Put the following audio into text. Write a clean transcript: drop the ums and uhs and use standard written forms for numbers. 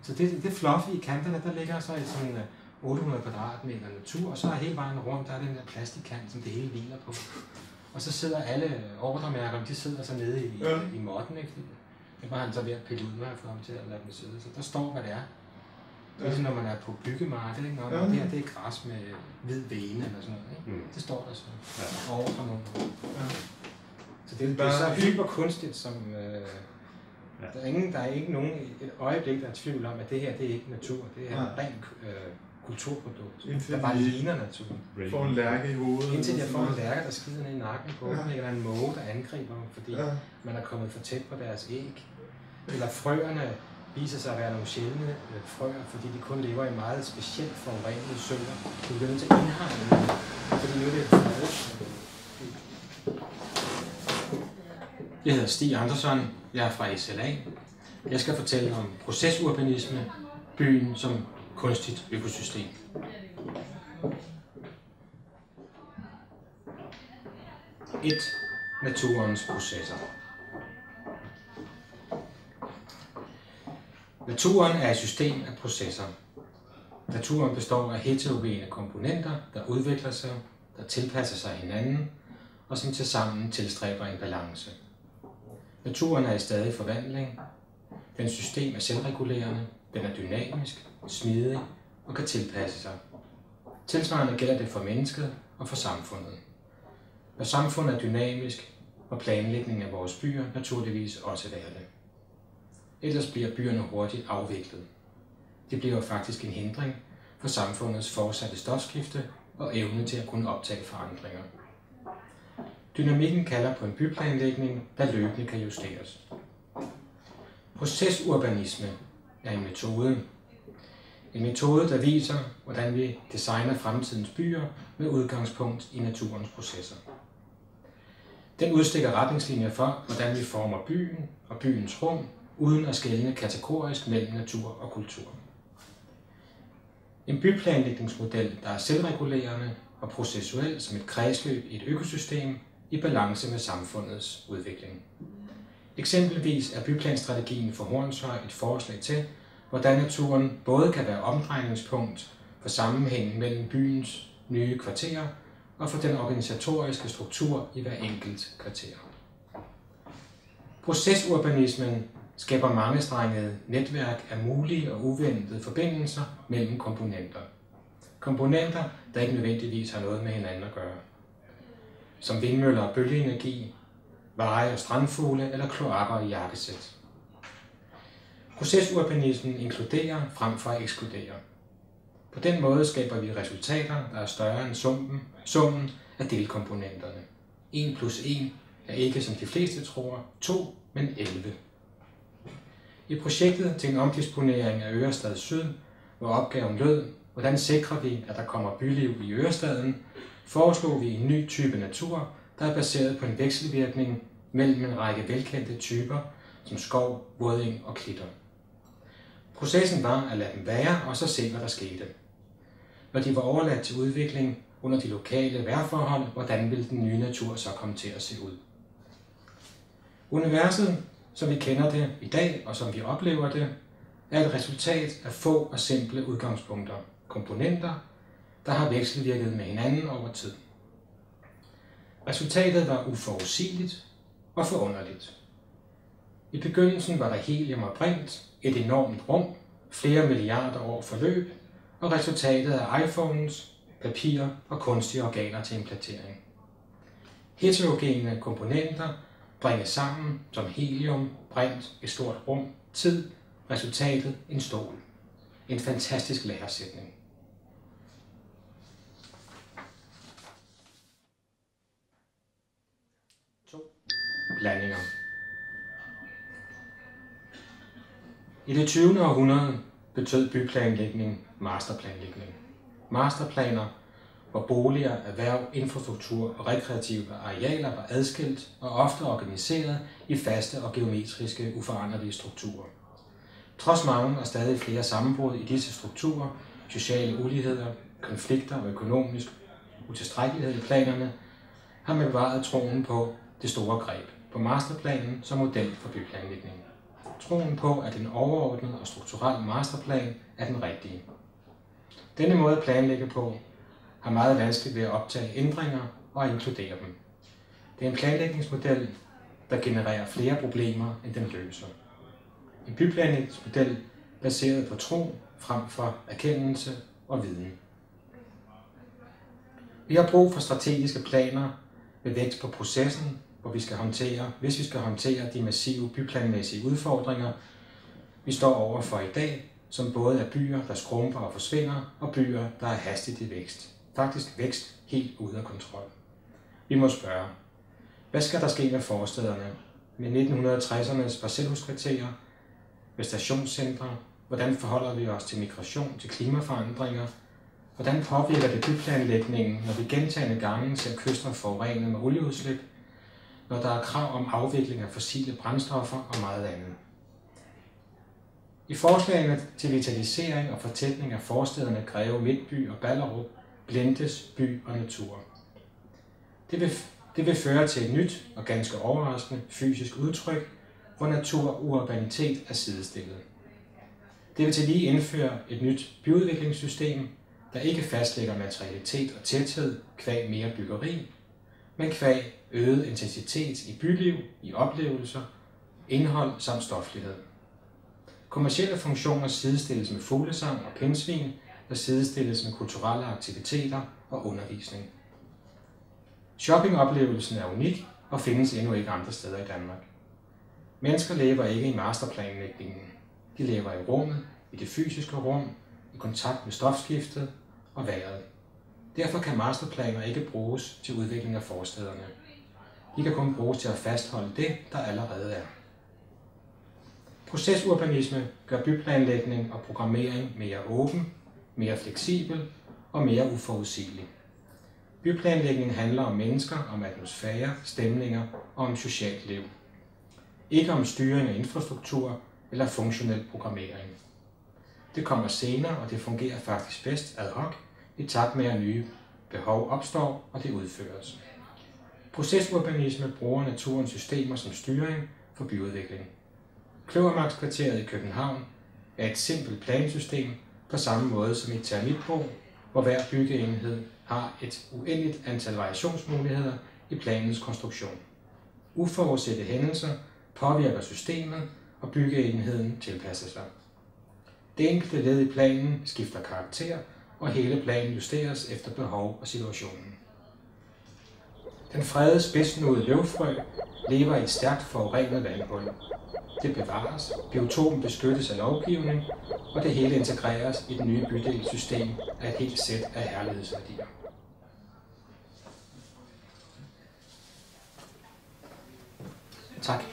Så det fluffy i kanterne, der ligger så i sådan 800 kvadratmeter natur, og så er hele vejen rundt, der er den der plastikkant, som det hele hviler på. Og så sidder alle ordremærkerne, de sidder så nede i måtten, ikke? Det var han så ved at pille ud, når jeg får ham til at lade dem sidde. Så der står, hvad det er. Det er ligesom, når man er på byggemarkedet, ikke? Og det her, det er græs med hvid vene eller sådan noget, ikke? Det står der så. Over nogle. Så det er så hyperkunstigt, som... Der er ikke nogen et øjeblik, der er tvivl om, at det her, det er ikke natur. Det er rent kulturprodukt, der bare ligner naturen. Får en lærke i hovedet. Indtil jeg får en lærke, der skider ned i nakken på dem, eller en måge, der angriber dem, fordi man er kommet for tæt på deres æg. Eller frøerne viser sig at være nogle sjældne frøer, fordi de kun lever i meget specielt forurenede søer. De bliver nødt til at indhegne, fordi nu er det et Jeg hedder Stig Andersson, jeg er fra SLA. Jeg skal fortælle om procesurbanisme, byen som kunstigt økosystem. Naturens processer. Naturen er et system af processer. Naturen består af heterogene komponenter, der udvikler sig, der tilpasser sig hinanden, og som tilsammen tilstræber en balance. Naturen er i stadig forvandling. Dens system er selvregulerende, den er dynamisk, smidig og kan tilpasse sig. Tilsvarende gælder det for mennesket og for samfundet. Når samfundet er dynamisk, og planlægningen af vores byer naturligvis også være det. Ellers bliver byerne hurtigt afviklet. Det bliver faktisk en hindring for samfundets fortsatte stofskifte og evne til at kunne optage forandringer. Dynamikken kalder på en byplanlægning, der løbende kan justeres. Procesurbanisme er en metode. En metode, der viser, hvordan vi designer fremtidens byer med udgangspunkt i naturens processer. Den udstikker retningslinjer for, hvordan vi former byen og byens rum, uden at skelne kategorisk mellem natur og kultur. En byplanlægningsmodel, der er selvregulerende og processuel som et kredsløb i et økosystem i balance med samfundets udvikling. Eksempelvis er byplanstrategien for Hornshøj et forslag til, hvordan naturen både kan være omdrejningspunkt for sammenhængen mellem byens nye kvarterer og for den organisatoriske struktur i hver enkelt kvarter. Procesurbanismen skaber mangestrenget netværk af mulige og uventede forbindelser mellem komponenter. Komponenter, der ikke nødvendigvis har noget med hinanden at gøre. Som vindmøller og bølgeenergi, veje og strandfugle eller kloakker og jakkesæt. Procesurbanismen inkluderer frem for at ekskludere. På den måde skaber vi resultater, der er større end summen af delkomponenterne. 1 plus 1 er ikke, som de fleste tror, 2, men 11. I projektet til en omdisponering af Ørestad Syd, hvor opgaven lød, hvordan sikrer vi, at der kommer byliv i Ørestaden, foreslog vi en ny type natur, der er baseret på en vekselvirkning mellem en række velkendte typer, som skov, våding og klitter. Processen var at lade dem være og så se, hvad der skete. Når de var overladt til udvikling under de lokale vejrforhold, hvordan ville den nye natur så komme til at se ud. Universet, som vi kender det i dag og som vi oplever det, er et resultat af få og simple udgangspunkter, komponenter, der har vekselvirket med hinanden over tid. Resultatet var uforudsigeligt og forunderligt. I begyndelsen var der helium og brint, et enormt rum, flere milliarder år forløb, og resultatet af iPhones, papir og kunstige organer til implantering. Heterogene komponenter bringes sammen som helium, brint, et stort rum, tid, resultatet en stol. En fantastisk læresætning. 2. Blandinger. I det 20. århundrede betød byplanlægning masterplanlægning. Masterplaner, hvor boliger, erhverv, infrastruktur og rekreative arealer var adskilt og ofte organiseret i faste og geometriske uforanderlige strukturer. Trods mange og stadig flere sammenbrud i disse strukturer, sociale uligheder, konflikter og økonomisk utilstrækkelighed i planerne, har man bevaret troen på det store greb, på masterplanen som model for byplanlægning. troen på, at en overordnet og strukturel masterplan er den rigtige. Denne måde at planlægge på har meget vanskeligt ved at optage ændringer og inkludere dem. Det er en planlægningsmodel, der genererer flere problemer, end den løser. En byplanlægningsmodel baseret på tro frem for erkendelse og viden. Vi har brug for strategiske planer med vægt på processen, hvis vi skal håndtere de massive byplanmæssige udfordringer, vi står overfor i dag, som både er byer, der skrumper og forsvinder, og byer, der er hastigt i vækst. Faktisk vækst helt ude af kontrol. Vi må spørge, hvad skal der ske med forstæderne, med 1960'ernes parcelhuskvarterer, med stationscentre? Hvordan forholder vi os til migration, til klimaforandringer? Hvordan påvirker det byplanlægningen, når vi gentagne gange ser kyster forurenet med olieudslip, når der er krav om afvikling af fossile brændstoffer og meget andet? I forslagene til vitalisering og fortætning af forstæderne Greve, Midtby og Ballerup blindes by og natur. Det vil føre til et nyt og ganske overraskende fysisk udtryk, hvor natur og urbanitet er sidestillet. Det vil til lige indføre et nyt byudviklingssystem, der ikke fastlægger materialitet og tæthed kvad mere byggeri, men kvad øget intensitet i byliv, i oplevelser, indhold samt stoflighed. Kommercielle funktioner sidestilles med fuglesang og pindsvin, der sidestilles med kulturelle aktiviteter og undervisning. Shoppingoplevelsen er unik og findes endnu ikke andre steder i Danmark. Mennesker lever ikke i masterplanlægningen. De lever i rummet, i det fysiske rum, i kontakt med stofskiftet og vejret. Derfor kan masterplaner ikke bruges til udvikling af forstæderne. De kan kun bruges til at fastholde det, der allerede er. Procesurbanisme gør byplanlægning og programmering mere åben, mere fleksibel og mere uforudsigelig. Byplanlægning handler om mennesker, om atmosfære, stemninger og om socialt liv. Ikke om styring af infrastruktur eller funktionel programmering. Det kommer senere, og det fungerer faktisk bedst ad hoc, i takt med at nye behov opstår, og det udføres. Procesurbanisme bruger naturens systemer som styring for byudvikling. Kløvermarkskvarteret i København er et simpelt plansystem på samme måde som i Termitbo, hvor hver byggeenhed har et uendeligt antal variationsmuligheder i planens konstruktion. Uforudsete hændelser påvirker systemet, og byggeenheden tilpasser sig. Det enkelte led i planen skifter karakter, og hele planen justeres efter behov og situationen. Den fredede spidsnodede løvfrø lever i et stærkt forurenet vandhul. Det bevares, biotopen beskyttes af lovgivning, og det hele integreres i det nye bydelssystem af et helt sæt af herlighedsværdier. Tak.